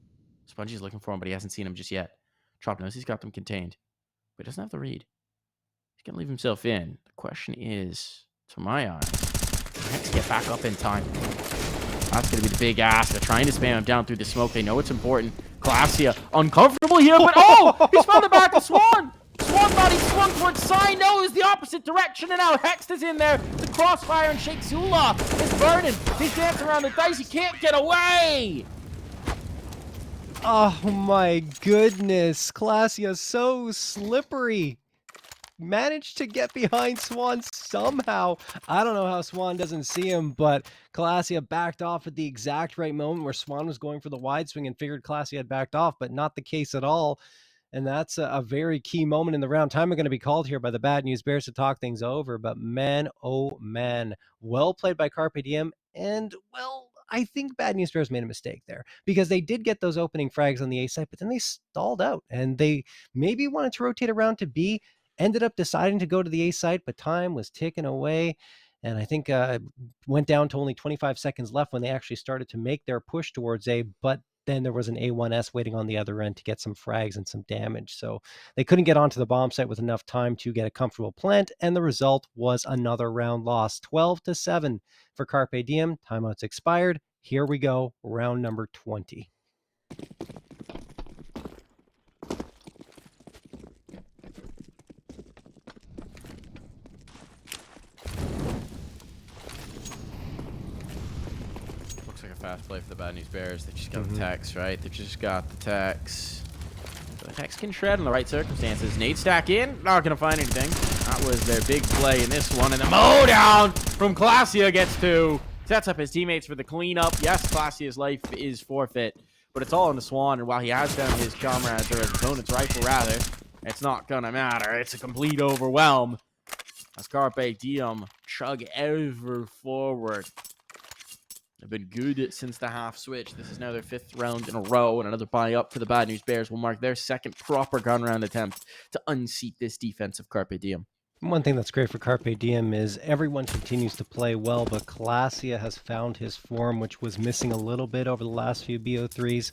Spongey's looking for him, but he hasn't seen him just yet. Chop knows he's got them contained, but he doesn't have the read. He's going to leave himself in. The question is, to my eyes, can Hex get back up in time? That's going to be the big ask. They're trying to spam him down through the smoke. They know it's important. Glacia, uncomfortable here, but oh! He's found the back of Swan! Swan thought he swung towards Sign. No, it was the opposite direction, and now Hex is in there. The crossfire, and Sheikh Zula is burning. He's dancing around the dice. He can't get away! Oh my goodness. Glacia so slippery. Managed to get behind Swan somehow. I don't know how Swan doesn't see him, but Glacia backed off at the exact right moment where Swan was going for the wide swing and figured Glacia had backed off, but not the case at all. And that's a very key moment in the round. Time are going to be called here by the Bad News Bears to talk things over, but man, oh man, well played by Carpe Diem. And well, I think Bad News Bears made a mistake there, because they did get those opening frags on the A side, but then they stalled out and they maybe wanted to rotate around to B. Ended up deciding to go to the A site, but time was ticking away. And I think went down to only 25 seconds left when they actually started to make their push towards A, but then there was an A1S waiting on the other end to get some frags and some damage. So they couldn't get onto the bomb site with enough time to get a comfortable plant, and the result was another round loss, 12-7 for Carpe Diem. Timeouts expired. Here we go, round number 20. Like a fast play for the Bad News Bears. They just got the text, right? They just got the text. The Hex can shred in the right circumstances. Nade stack in, not going to find anything. That was their big play in this one. And the mow down from Glacia gets 2. Sets up his teammates for the cleanup. Yes, Glacia's life is forfeit, but it's all in the Swan. And while he has found his comrades, or his opponent's rifle rather, it's not going to matter. It's a complete overwhelm as Carpe Diem chug ever forward. They've been good since the half switch. This is now their 5th round in a row, and another buy up for the Bad News Bears will mark their 2nd proper gun round attempt to unseat this defensive Carpe Diem. One thing that's great for Carpe Diem is everyone continues to play well, but Glacia has found his form, which was missing a little bit over the last few BO3s.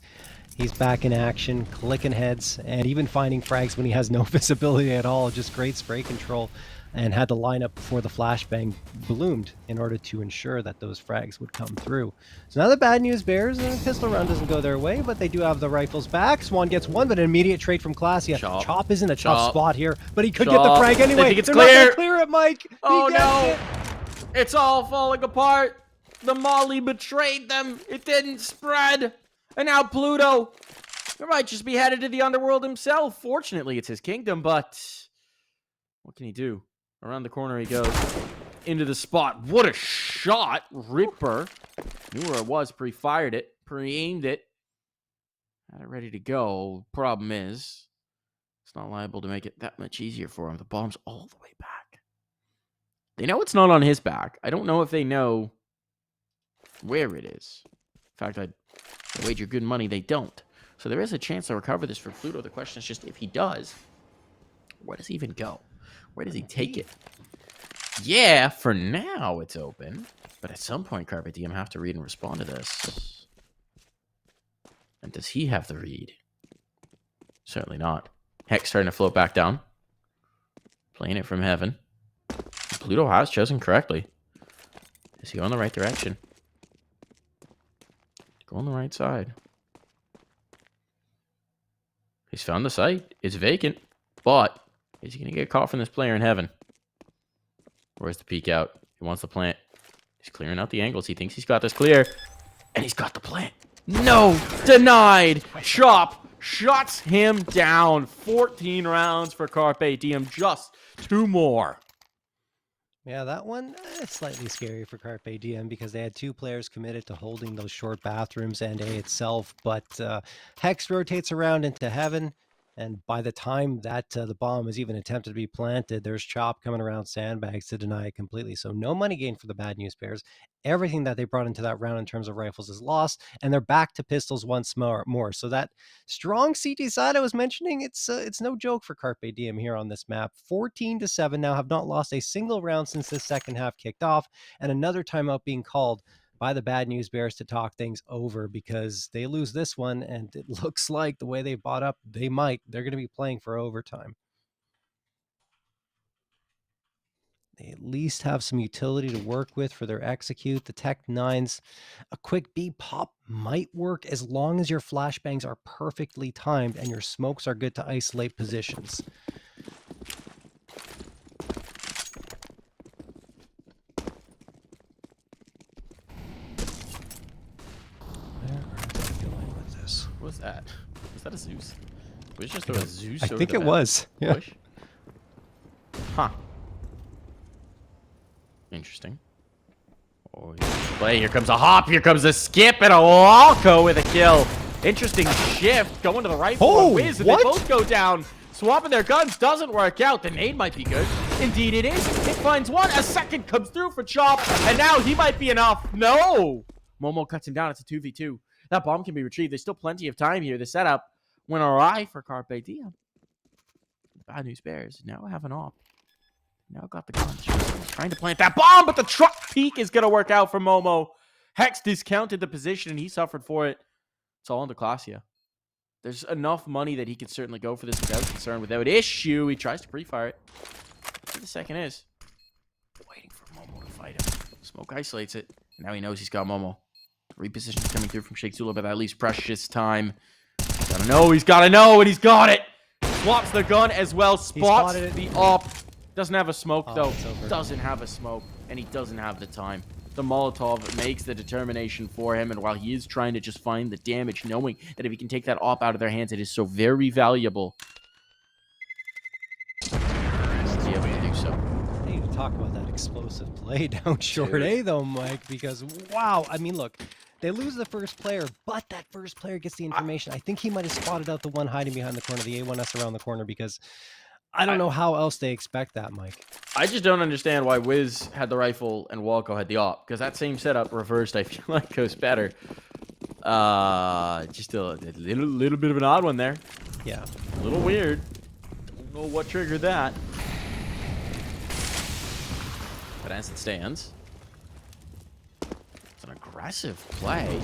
He's back in action, clicking heads, and even finding frags when he has no visibility at all. Just great spray control, and had to line up before the flashbang bloomed in order to ensure that those frags would come through. So now the Bad News Bears, and the pistol round doesn't go their way, but they do have the rifles back. Swan gets 1, but an immediate trade from Glacia. Chop is in a tough spot here, but he could get the frag anyway. They think it's They're clear. not gonna clear it, Mike. Oh no! It's all falling apart. The Molly betrayed them. It didn't spread. And now Pluto might just be headed to the underworld himself. Fortunately, it's his kingdom, but what can he do? Around the corner he goes. Into the spot. What a shot. Ripper. Knew where it was. Pre-fired it. Pre-aimed it. Had it ready to go. Problem is, it's not liable to make it that much easier for him. The bomb's all the way back. They know it's not on his back. I don't know if they know where it is. In fact, I'd wager good money they don't. So there is a chance to recover this for Pluto. The question is just if he does, where does he even go? Where does he take it? Yeah, for now it's open. But at some point, Carpe Diem have to read and respond to this. And does he have the read? Certainly not. Hex starting to float back down. Playing it from heaven. Pluto has chosen correctly. Is he going the right direction? Go on the right side. He's found the site. It's vacant. But is he going to get caught from this player in heaven? Where's the peek out? He wants the plant. He's clearing out the angles. He thinks he's got this clear. And he's got the plant. No! Denied! Chop shuts him down. 14 rounds for Carpe Diem. Just 2 more. Yeah, that one slightly scary for Carpe Diem because they had 2 players committed to holding those short bathrooms and A itself. But Hex rotates around into heaven. And by the time that the bomb is even attempted to be planted, there's Chop coming around sandbags to deny it completely. So no money gained for the Bad News Bears. Everything that they brought into that round in terms of rifles is lost, and they're back to pistols once more. So that strong CT side I was mentioning, it's no joke for Carpe Diem here on this map. 14-7 now, have not lost a single round since the second half kicked off, and another timeout being called by the Bad News Bears to talk things over because they lose this one, and it looks like the way they bought up, they're going to be playing for overtime. They at least have some utility to work with for their execute. The Tech 9s, a quick B pop might work as long as your flashbangs are perfectly timed and your smokes are good to isolate positions. What was that? Was that a Zeus? Was it just a Zeus? I think it was. Yeah. Push? Huh. Interesting. Oh, play. Here comes a hop. Here comes a skip and a Walko with a kill. Interesting shift. Going to the right for Wiz. And they both go down. Swapping their guns doesn't work out. The nade might be good. Indeed it is. It finds one. A second comes through for Chop. And now he might be enough. No. Momo cuts him down. It's a 2v2. That bomb can be retrieved. There's still plenty of time here. The setup went awry for Carpe Diem. Bad News Bears now have an op. Now got the gun. Trying to plant that bomb, but the truck peak is going to work out for Momo. Hex discounted the position, and he suffered for it. It's all on the Clasia. There's enough money that he can certainly go for this without concern, without issue. He tries to pre-fire it. Where the second is. Waiting for Momo to fight him. Smoke isolates it. And now he knows he's got Momo. Repositions coming through from Sheikh Zula, but that leaves precious time. Gotta know, he's gotta know, and he's got it. Swaps the gun as well, spots the op. Doesn't have a smoke though. Doesn't have a smoke, and he doesn't have the time. The Molotov makes the determination for him, and while he is trying to just find the damage, knowing that if he can take that op out of their hands, it is so very valuable. He'll be able to do so. I need to talk about that explosive play down short A though, Mike, because wow, I mean, look, they lose the first player, but that first player gets the information. I think he might have spotted out the one hiding behind the corner, the A1S around the corner, because I don't know how else they expect that, Mike. I just don't understand why Wiz had the rifle and Walko had the op, because that same setup reversed, I feel like, goes better. Just a little bit of an odd one there. Yeah. A little weird. Don't know what triggered that. But as it stands, it's an aggressive play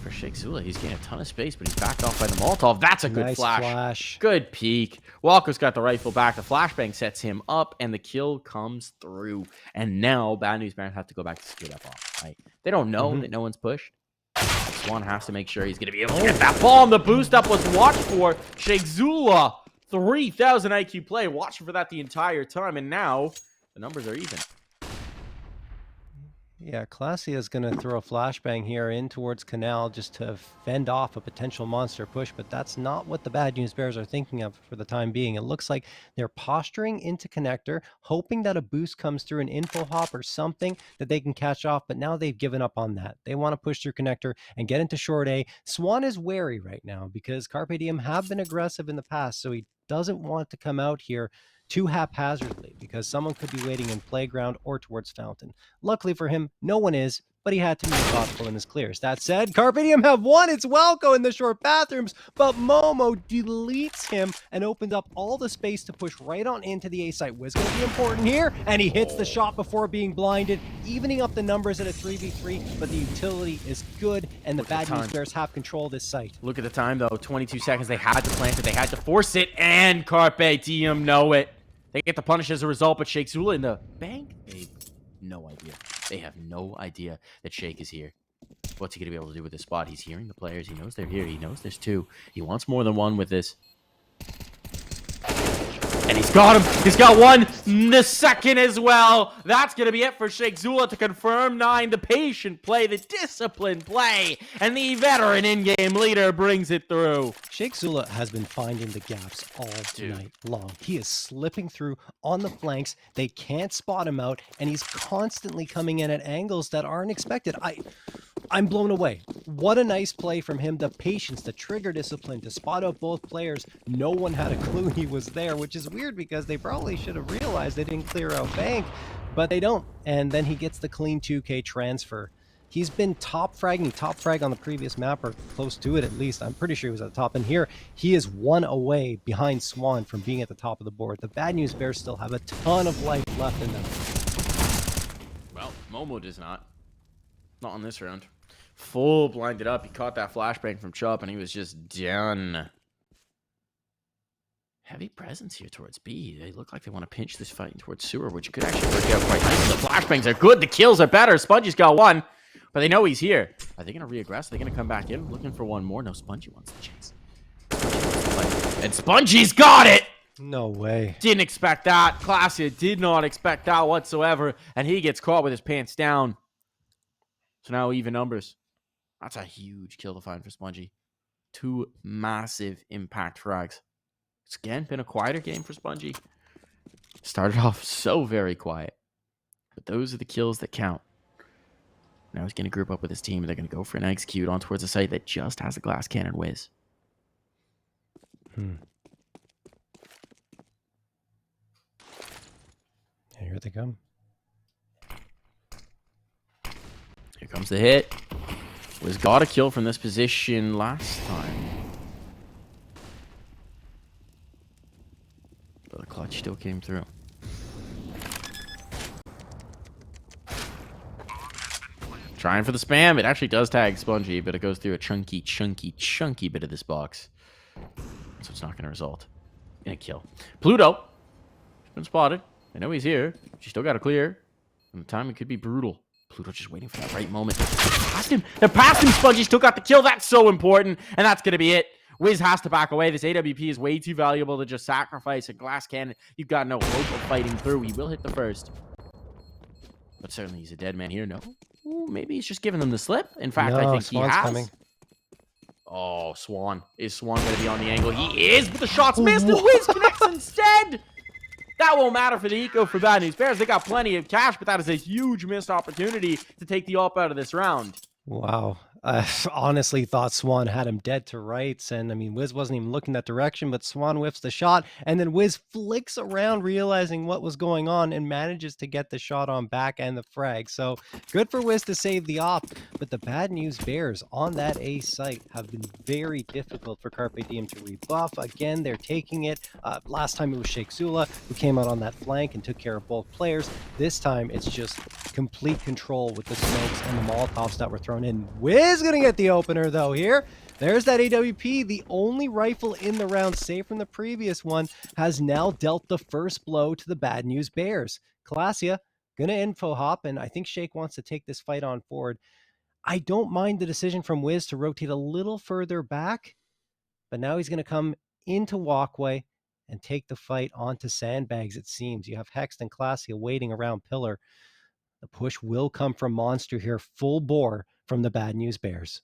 for Sheikh Zula. He's getting a ton of space, but he's backed off by the Molotov. That's a good nice flash. Good peek. Walko's got the rifle back. The flashbang sets him up, and the kill comes through. And now Bad News Bears have to go back to secure that bomb. Right? They don't know that no one's pushed. Swan has to make sure he's going to be able to get that bomb. The boost up was watched for. Sheikh Zula, 3,000 IQ play. Watching for that the entire time, and now the numbers are even. Yeah, Clasia is going to throw a flashbang here in towards Canal just to fend off a potential monster push, but that's not what the Bad News Bears are thinking of for the time being. It looks like they're posturing into connector, hoping that a boost comes through an info hop or something that they can catch off, but now they've given up on that. They want to push through connector and get into short A. Swan is wary right now because Carpe Diem have been aggressive in the past, so he doesn't want to come out here too haphazardly because someone could be waiting in playground or towards fountain. Luckily for him, no one is, but he had to be thoughtful in his clears. That said, Carpe Diem have won. It's Welko in the short bathrooms, but Momo deletes him and opens up all the space to push right on into the A site. Wiz going to be important here, and he hits the shot before being blinded, evening up the numbers at a 3v3, but the utility is good, and the Bad News Bears have control of this site. Look at the time, though. 22 seconds. They had to plant it. They had to force it, and Carpe Diem know it. They get the punish as a result, but Shake Zula in the bank, they have no idea. They have no idea that Shake is here. What's he going to be able to do with this spot? He's hearing the players. He knows they're here. He knows there's two. He wants more than one with this. And he's got him. He's got one. The second as well. That's going to be it for Shake Zula to confirm 9. The patient play, the disciplined play, and the veteran in-game leader brings it through. Shake Zula has been finding the gaps all night long. He is slipping through on the flanks. They can't spot him out, and he's constantly coming in at angles that aren't expected. I'm blown away. What a nice play from him. The patience, the trigger discipline to spot out both players. No one had a clue he was there, which is weird because they probably should have realized they didn't clear out bank, but they don't. And then he gets the clean 2K transfer. He's been top frag on the previous map, or close to it at least. I'm pretty sure he was at the top. And here, he is 1 away behind Swan from being at the top of the board. The Bad News Bears still have a ton of life left in them. Well, Momo does not. Not on this round. Full blinded up. He caught that flashbang from Chop, and he was just done. Heavy presence here towards B. They look like they want to pinch this fight towards Sewer, which could actually work out quite nicely. The flashbangs are good. The kills are better. Spongy's got one, but they know he's here. Are they going to re-aggress? Are they going to come back in looking for one more? No, Spongy wants the chase. And Spongy's got it! No way. Didn't expect that. Clasia did not expect that whatsoever, and he gets caught with his pants down. So now even numbers. That's a huge kill to find for Spongy. 2 massive impact frags. It's again been a quieter game for Spongy. Started off so very quiet. But those are the kills that count. Now he's going to group up with his team, and they're going to go for an execute on towards a site that just has a glass cannon whiz. Here they come. Here comes the hit. Wiz got a kill from this position last time. But the clutch still came through. Trying for the spam. It actually does tag Spongy, but it goes through a chunky bit of this box. So it's not going to result in a kill. Pluto has been spotted. I know he's here. She still got to clear. And the timing could be brutal. Pluto just waiting for that right moment. They're past him. Spongy still got the kill. That's so important. And that's going to be it. Wiz has to back away. This AWP is way too valuable to just sacrifice a glass cannon. You've got no hope of fighting through. He will hit the first. But certainly he's a dead man here. No. Ooh, maybe he's just giving them the slip. In fact, I think Swan's he has. coming. Oh, Swan. Is Swan going to be on the angle? He is, but the shot's missed and Wiz connects instead. That won't matter for the eco for Bad News Bears. They got plenty of cash, but that is a huge missed opportunity to take the op out of this round. Wow. I honestly thought Swan had him dead to rights. And I mean, Wiz wasn't even looking that direction, but Swan whiffs the shot. And then Wiz flicks around, realizing what was going on, and manages to get the shot on back and the frag. So good for Wiz to save the op. But the Bad News Bears on that A site have been very difficult for Carpe Diem to rebuff. Again, they're taking it. Last time it was Shake Zula who came out on that flank and took care of both players. This time it's just complete control with the smokes and the Molotovs that were thrown in. Wiz is going to get the opener, though, here. There's that AWP. The only rifle in the round, save from the previous one, has now dealt the first blow to the Bad News Bears. Clasia going to info hop, and I think Shake wants to take this fight on forward. I don't mind the decision from Wiz to rotate a little further back, but now he's going to come into walkway and take the fight onto sandbags, it seems. You have Hext and Clasia waiting around pillar. The push will come from Monster here, full bore from the Bad News Bears.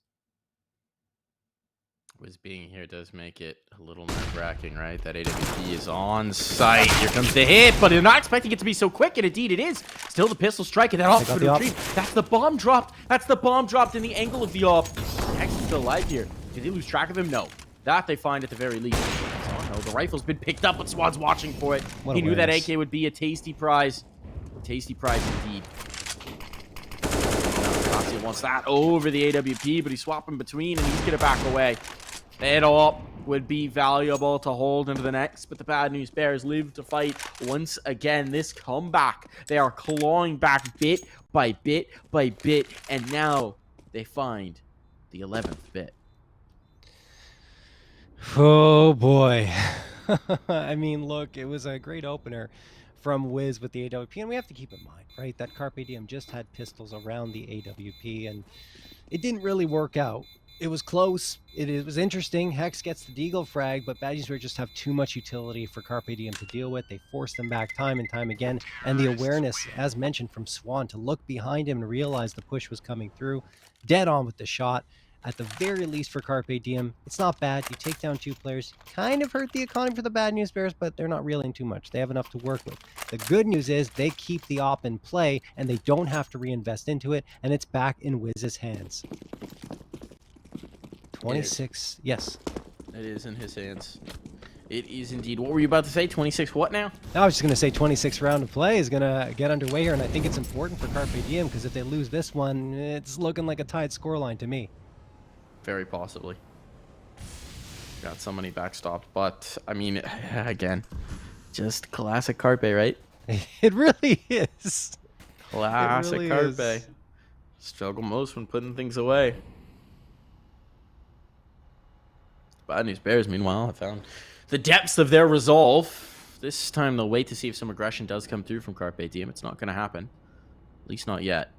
Wiz being here does make it a little nerve-wracking, right? That AWP is on site. Here comes the hit, but they're not expecting it to be so quick, and indeed it is. Still the pistol strike, and that off for the retreat. That's the bomb dropped. That's the bomb dropped in the angle of the op. Hex is still alive here. Did they lose track of him? No. That they find at the very least. No, the rifle's been picked up, but Swan's watching for it. What He knew that awareness. AK would be a tasty prize. A tasty prize indeed. Classy wants that over the AWP, but he's swapping between, and he's going to back away. It up would be valuable to hold into the next, but the Bad News Bears live to fight once again. This comeback, they are clawing back bit by bit by bit, and now they find the 11th bit. Oh boy. I mean, look, it was a great opener from Wiz with the AWP, and we have to keep in mind, right, that Carpe Diem just had pistols around the AWP, and it didn't really work out. It was close. It was interesting. Hex gets the Deagle frag, but Bad News Bears just have too much utility for Carpe Diem to deal with. They force them back time and time again, and the awareness, as mentioned from Swan, to look behind him and realize the push was coming through. Dead on with the shot. At the very least for Carpe Diem, it's not bad. You take down 2 players, kind of hurt the economy for the Bad News Bears, but they're not reeling too much. They have enough to work with. The good news is they keep the op in play, and they don't have to reinvest into it, and it's back in Wiz's hands. 26, yes. It is in his hands. It is indeed. What were you about to say? 26 what now? I was just going to say 26th round of play is going to get underway here, and I think it's important for Carpe Diem, because if they lose this one, it's looking like a tied scoreline to me. Very possibly. Got somebody backstopped, but I mean, again, just classic Carpe, right? It really is. Classic really Carpe. is. Struggle most when putting things away. Bad News Bears, meanwhile, have found the depths of their resolve. This time they'll wait to see if some aggression does come through from Carpe Diem. It's not going to happen. At least not yet.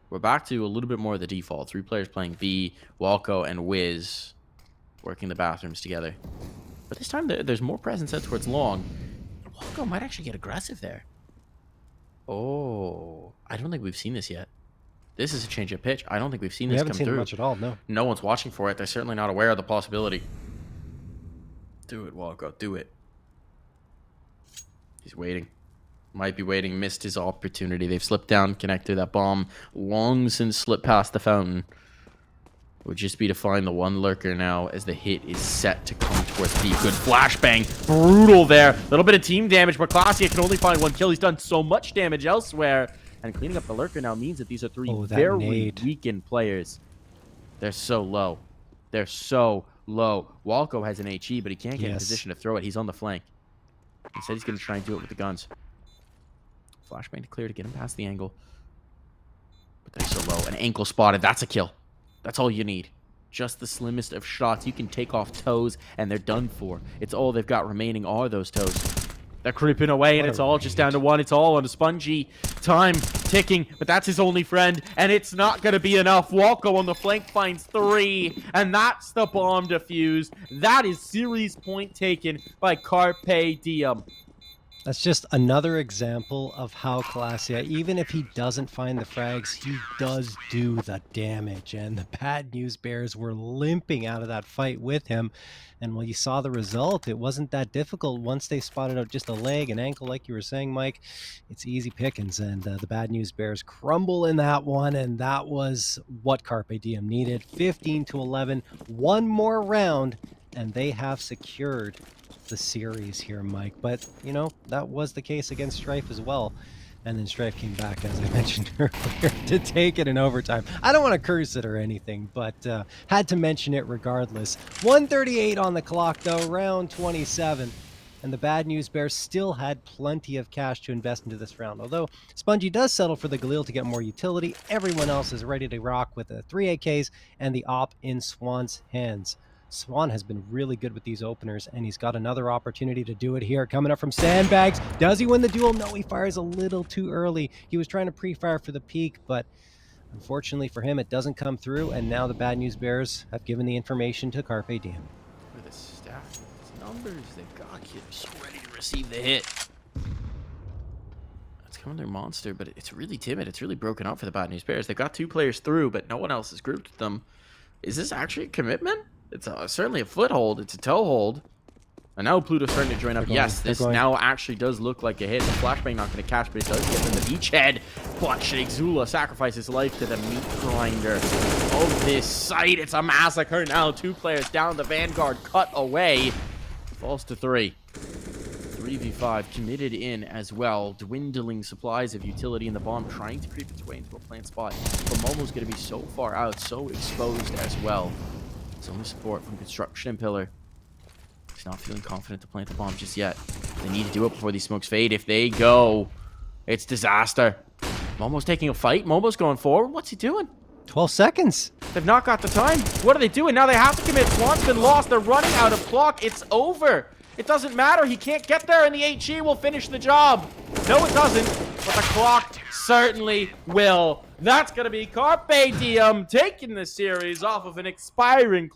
We're back to a little bit more of the default. 3 players playing B, Walco, and Wiz working the bathrooms together. But this time there's more presence out towards long. Walco might actually get aggressive there. Oh, I don't think we've seen this yet. This is a change of pitch. I don't think we've seen this come through. We haven't seen it much at all, no. No one's watching for it. They're certainly not aware of the possibility. Do it, Walco. Do it. He's waiting. Might be waiting. Missed his opportunity. They've slipped down, connected that bomb. Long since slipped past the fountain. It would just be to find the one lurker now as the hit is set to come towards B. Good flashbang. Brutal there. Little bit of team damage, but Clausia can only find 1 kill. He's done so much damage elsewhere. And cleaning up the lurker now means that these are 3 very weakened players. They're so low. They're so low. Walco has an HE, but he can't get in position to throw it. He's on the flank. He said he's going to try and do it with the guns. Flashbang to clear to get him past the angle. But they're so low. An ankle spotted. That's a kill. That's all you need. Just the slimmest of shots. You can take off toes, and they're done for. It's all they've got remaining are those toes. They're creeping away, and it's all just down to 1. It's all on a spongy. Time ticking, but that's his only friend, and it's not going to be enough. Walco on the flank finds 3, and that's the bomb defused. That is series point taken by Carpe Diem. That's just another example of how Clausia, even if he doesn't find the frags, he does do the damage. And the Bad News Bears were limping out of that fight with him. And when you saw the result, it wasn't that difficult. Once they spotted out just a leg, an ankle, like you were saying, Mike, it's easy pickings. And the Bad News Bears crumble in that one. And that was what Carpe Diem needed. 15-11, 1 more round, and they have secured the series here, Mike. But you know, that was the case against Strife as well, and then Strife came back, as I mentioned earlier, to take it in overtime. I don't want to curse it or anything, but had to mention it regardless. 1:38 on the clock though, round 27, and the Bad News Bears still had plenty of cash to invest into this round. Although Spongy does settle for the Galil to get more utility, everyone else is ready to rock with the 3 AKs and the op in Swan's hands. Swan has been really good with these openers, and he's got another opportunity to do it here. Coming up from Sandbags. Does he win the duel? No, he fires a little too early. He was trying to pre-fire for the peak, but unfortunately for him, it doesn't come through, and now the Bad News Bears have given the information to Carpe Diem. Look at the stack, these numbers they've got here. So ready to receive the hit. It's coming through Monster, but it's really timid. It's really broken up for the Bad News Bears. They've got 2 players through, but no one else has grouped with them. Is this actually a commitment? It's certainly a foothold. It's a toehold. And now Pluto's starting to join up. Yes, this now actually does look like a hit. The flashbang not going to catch, but it does get them the beachhead. But Sheikh Zula sacrifices life to the meat grinder of this site. It's a massacre now. 2 players down. The Vanguard cut away. Falls to 3. 3v5 committed in as well. Dwindling supplies of utility in the bomb, trying to creep its way into a plant spot. But Momo's going to be so far out, so exposed as well. It's only support from Construction and Pillar. He's not feeling confident to plant the bomb just yet. They need to do it before these smokes fade. If they go, it's disaster. Momo's taking a fight. Momo's going forward. What's he doing? 12 seconds. They've not got the time. What are they doing? Now they have to commit. Swan's been lost. They're running out of clock. It's over. It doesn't matter. He can't get there, and the HE will finish the job. No, it doesn't. But the clock certainly will. That's going to be Carpe Diem taking the series off of an expiring